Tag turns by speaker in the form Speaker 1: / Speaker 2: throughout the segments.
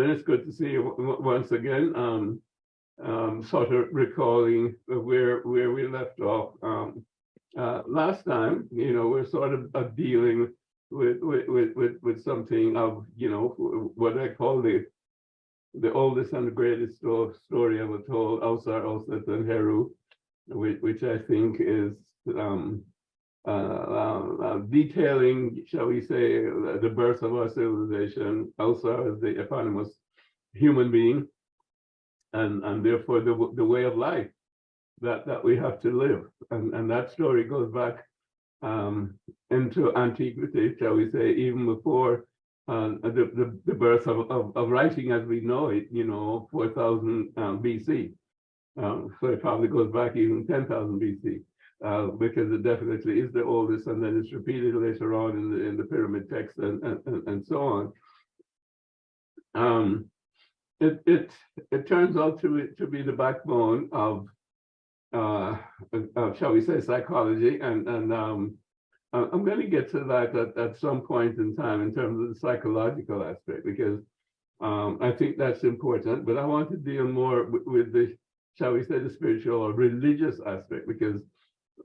Speaker 1: and it's good to see you once again. Sort of recalling where we left off last time. We're sort of dealing with something of what I call the oldest and the greatest story ever told, Ausar, Auset, and Heru, which I think is detailing, shall we say, the birth of our civilization. Ausar is the eponymous human being, and therefore the way of life that we have to live. And that story goes back into antiquity, shall we say, even before the birth of writing as we know it, 4,000 BC. So it probably goes back even 10,000 BC, because it definitely is the oldest, and then it's repeated later on in the pyramid text and so on. It turns out to be the backbone of shall we say, psychology, and I'm going to get to that at some point in time in terms of the psychological aspect, because I think that's important. But I want to deal more with the, shall we say, the spiritual or religious aspect, because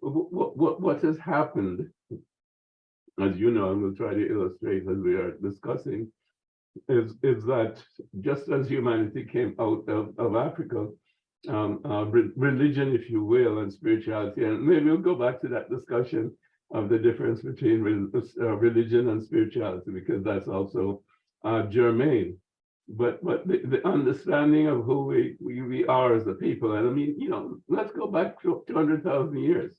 Speaker 1: what has happened, as you know, and we'll try to illustrate as we are discussing, is that just as humanity came out of Africa, religion, if you will, and spirituality, and maybe we'll go back to that discussion of the difference between religion and spirituality, because that's also germane. But the understanding of who we are as a people, and I mean, let's go back to 200,000 years.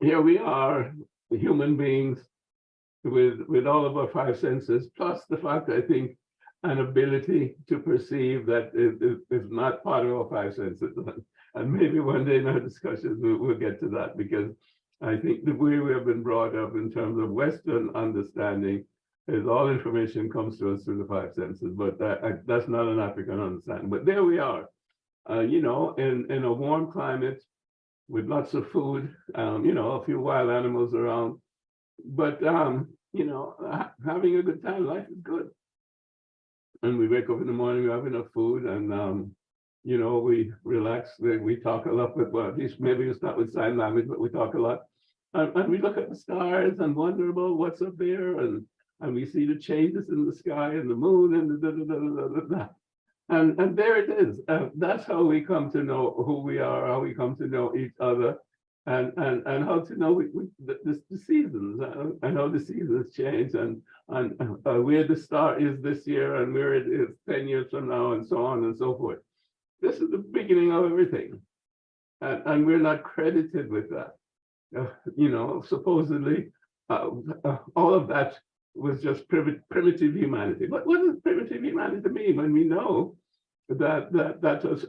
Speaker 1: Here we are, human beings, with all of our five senses, plus the fact, I think, an ability to perceive that is not part of our five senses. And maybe one day in our discussions we'll get to that, because I think the way we have been brought up in terms of Western understanding is all information comes to us through the five senses, but that's not an African understanding. But there we are, in a warm climate with lots of food, a few wild animals around, but having a good time. Life is good. And we wake up in the morning, we have enough food, and we relax. We talk a lot, but at least maybe it's not with sign language, but we talk a lot. And we look at the stars and wonder about what's up there, and we see the changes in the sky and the moon and and there it is. That's how we come to know who we are, how we come to know each other, and how to know the seasons, and how the seasons change, and where the star is this year and where it is 10 years from now, and so on and so forth. This is the beginning of everything, and we're not credited with that. Supposedly all of that was just primitive humanity. But what does primitive humanity mean when we know that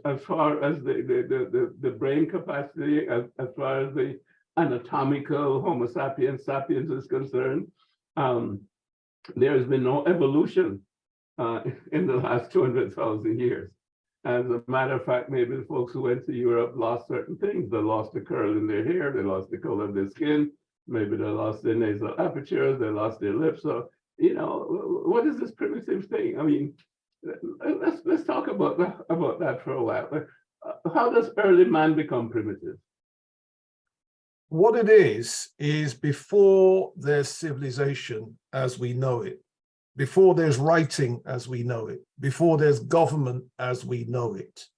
Speaker 1: as far as the brain capacity, as far as the anatomical Homo sapiens is concerned, there has been no evolution in the last 200,000 years. As a matter of fact, maybe the folks who went to Europe lost certain things. They lost the curl in their hair, they lost the color of their skin, maybe they lost their nasal apertures, they lost their lips. So, what is this primitive thing? I mean, let's talk about that for a while. How does early man become primitive?
Speaker 2: What it is before there's civilization as we know it, before there's writing as we know it, before there's government as we know it.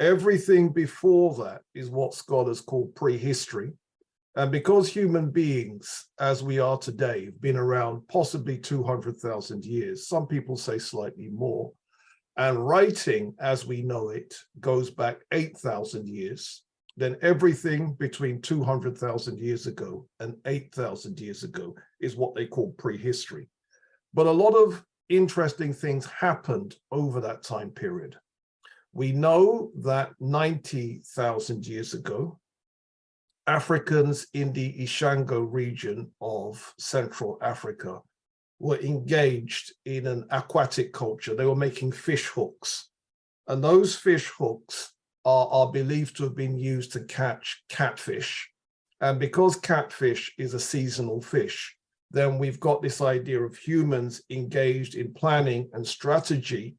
Speaker 2: Everything before that is what scholars call prehistory. And because human beings, as we are today, have been around possibly 200,000 years, some people say slightly more, and writing as we know it goes back 8,000 years, then everything between 200,000 years ago and 8,000 years ago is what they call prehistory. But a lot of interesting things happened over that time period. We know that 90,000 years ago, Africans in the Ishango region of Central Africa were engaged in an aquatic culture. They were making fish hooks. And those fish hooks are believed to have been used to catch catfish. And because catfish is a seasonal fish, then we've got this idea of humans engaged in planning and strategy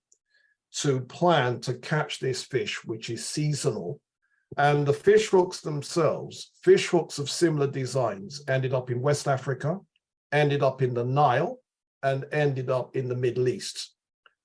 Speaker 2: to plan to catch this fish, which is seasonal. And the fish hooks themselves, fish hooks of similar designs, ended up in West Africa, ended up in the Nile, and ended up in the Middle East.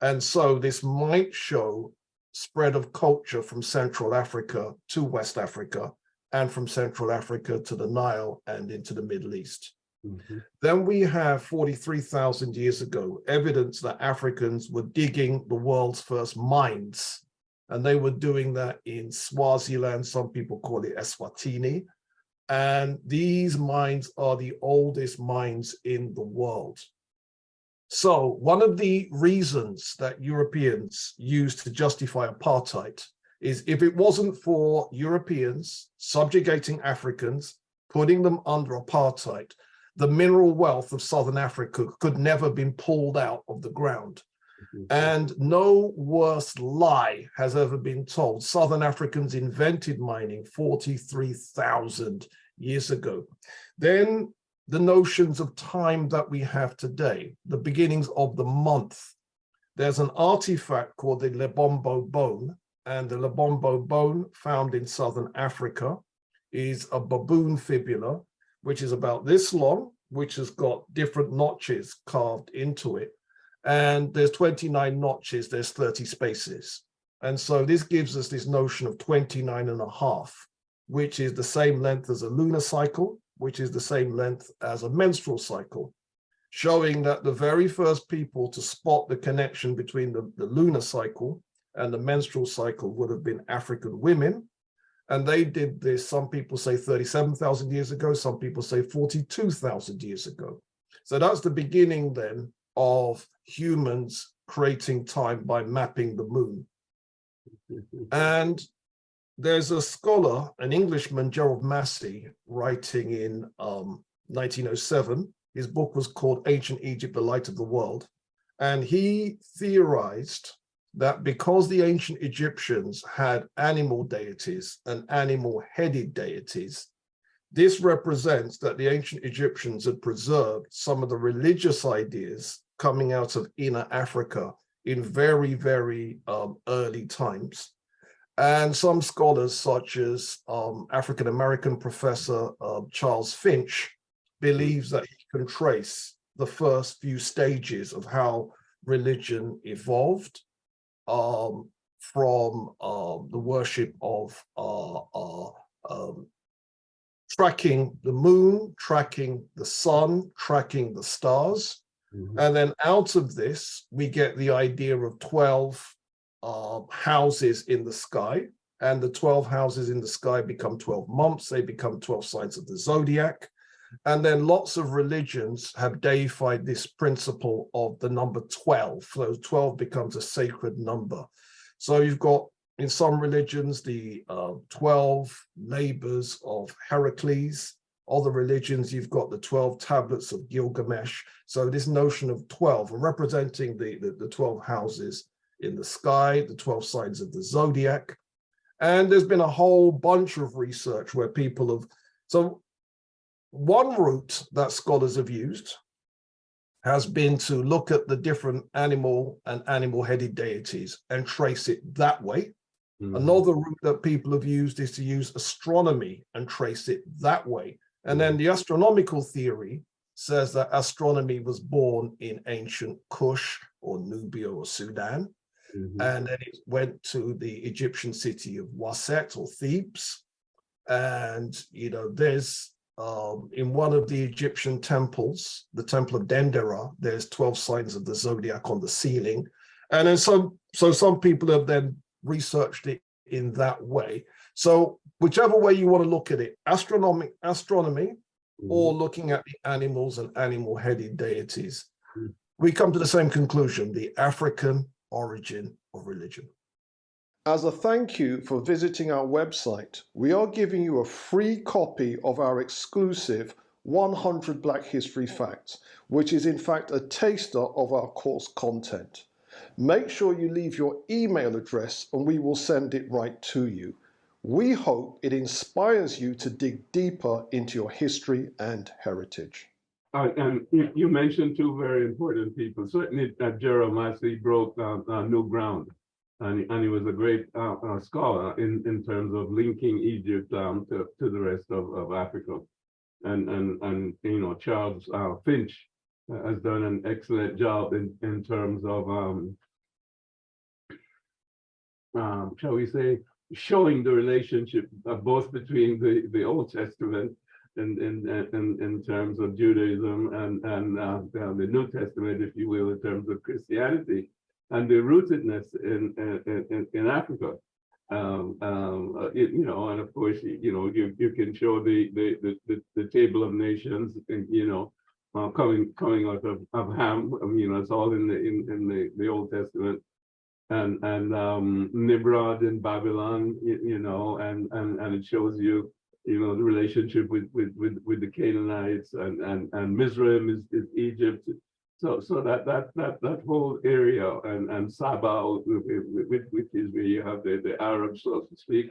Speaker 2: And so this might show spread of culture from Central Africa to West Africa, and from Central Africa to the Nile and into the Middle East. Mm-hmm. Then we have 43,000 years ago, evidence that Africans were digging the world's first mines. And they were doing that in Swaziland, some people call it Eswatini. And these mines are the oldest mines in the world. So one of the reasons that Europeans used to justify apartheid is if it wasn't for Europeans subjugating Africans, putting them under apartheid, the mineral wealth of Southern Africa could never have been pulled out of the ground. And no worse lie has ever been told. Southern Africans invented mining 43,000 years ago. Then the notions of time that we have today, the beginnings of the month. There's an artifact called the Lebombo bone, and the Lebombo bone found in Southern Africa is a baboon fibula, which is about this long, which has got different notches carved into it. And there's 29 notches, there's 30 spaces. And so this gives us this notion of 29 and a half, which is the same length as a lunar cycle, which is the same length as a menstrual cycle, showing that the very first people to spot the connection between the lunar cycle and the menstrual cycle would have been African women. And they did this, some people say 37,000 years ago, some people say 42,000 years ago. So that's the beginning then of humans creating time by mapping the moon. And there's a scholar, an Englishman, Gerald Massey, writing in 1907. His book was called Ancient Egypt, the Light of the World. And he theorized that because the ancient Egyptians had animal deities and animal-headed deities, this represents that the ancient Egyptians had preserved some of the religious ideas coming out of inner Africa in very, very early times. And some scholars, such as African-American professor Charles Finch, believes that he can trace the first few stages of how religion evolved from the worship of tracking the moon, tracking the sun, tracking the stars. Mm-hmm. And then out of this, we get the idea of 12 houses in the sky. And the 12 houses in the sky become 12 months. They become 12 signs of the zodiac. And then lots of religions have deified this principle of the number 12. So 12 becomes a sacred number. So you've got, in some religions, the 12 labors of Heracles. Other religions, you've got the 12 tablets of Gilgamesh. So this notion of 12, representing the 12 houses in the sky, the 12 signs of the zodiac. And there's been a whole bunch of research where people have, so one route that scholars have used has been to look at the different animal and animal-headed deities and trace it that way. Mm-hmm. Another route that people have used is to use astronomy and trace it that way. And then the astronomical theory says that astronomy was born in ancient Kush or Nubia or Sudan. Mm-hmm. And then it went to the Egyptian city of Waset or Thebes. And, you know, there's in one of the Egyptian temples, the Temple of Dendera, there's 12 signs of the zodiac on the ceiling. And then so some people have then researched it in that way. So whichever way you want to look at it, astronomy, mm-hmm. or looking at the animals and animal-headed deities, mm-hmm. we come to the same conclusion, the African origin of religion.
Speaker 3: As a thank you for visiting our website, we are giving you a free copy of our exclusive 100 Black History Facts, which is in fact a taster of our course content. Make sure you leave your email address and we will send it right to you. We hope it inspires you to dig deeper into your history and heritage.
Speaker 1: And you mentioned two very important people. Certainly, Gerald Massey broke new ground, and he was a great scholar in terms of linking Egypt to the rest of Africa. And you know, Charles Finch has done an excellent job in terms of shall we say, showing the relationship both between the Old Testament in terms of Judaism and the New Testament, if you will, in terms of Christianity, and the rootedness in Africa. You know, and of course, you know, you can show the table of nations, you know, coming out of Ham. You know, it's all in the Old Testament. And Nimrod in Babylon, you know, and it shows you, you know, the relationship with the Canaanites, and Mizraim is Egypt. So that whole area, and Saba, which is where you have the Arabs, so to speak,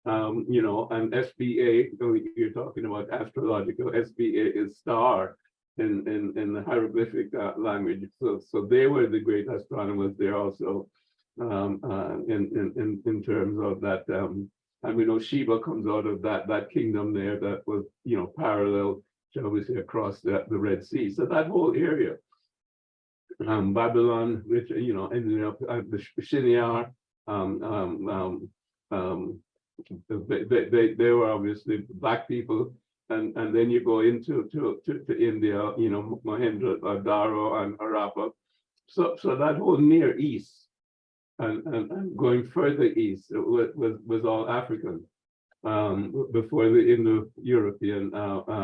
Speaker 1: you know, and SBA. You're talking about astrological. SBA is star in the hieroglyphic language. So they were the great astronomers there also. In terms of that, and we know Sheba comes out of that kingdom there that was, you know, parallel, shall we say, across the Red Sea. So that whole area, Babylon, which, you know, ended up the Shinar, they were obviously black people, and then you go into to India, you know, Mohenjo-daro and Harappa. So that whole Near East. And going further east was all African before the Indo-European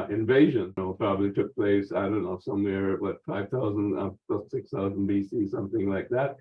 Speaker 1: invasion. You know, probably took place, I don't know, somewhere 5,000 plus 6,000 BC, something like that.